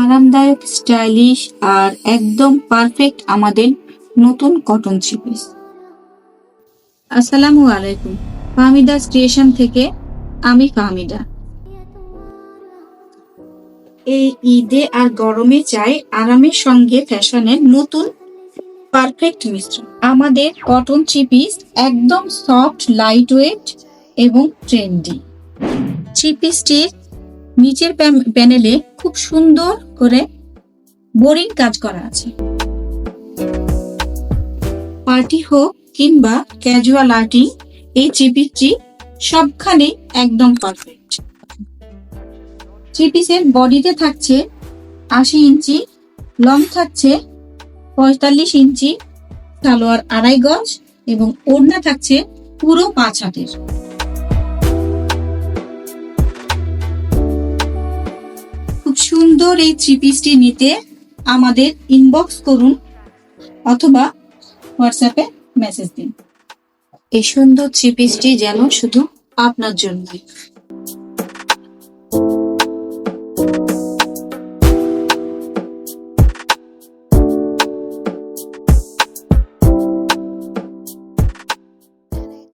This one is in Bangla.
আরামদায়ক, স্টাইলিশ আর একদম পারফেক্ট আমাদের নতুন কটন থ্রি পিস। আসসালামু আলাইকুম, ফাহমিদাস ক্রিয়েশন থেকে আমি ফাহমিদা। এই ঈদে আর গরমে চাই আরামের সঙ্গে ফ্যাশনের নতুন পারফেক্ট মিশ্রণ। আমাদের কটন থ্রি পিস একদম সফট, লাইট ওয়েট এবং ট্রেন্ডি। থ্রি পিসটির নিচের প্যানেলে খুব সুন্দর করে বোরিং কাজ করা আছে। পার্টি হোক কিংবা ক্যাজুয়াল আর্টিং, এই থ্রি পিসটি সবখানে একদম পারফেক্ট। থ্রি পিসের বডিতে থাকছে ৮০ ইঞ্চি, লং থাকছে ৪৫ ইঞ্চি, সালোয়ার ২.৫ গজ এবং ওড়না থাকছে পুরো ৫ হাতের। খুব সুন্দর এই থ্রি পিসটি নিতে আমাদের ইনবক্স করুন অথবা হোয়াটসঅ্যাপে মেসেজ দিন। এই সুন্দর থ্রি পিসটি যেন শুধু আপনার জন্য।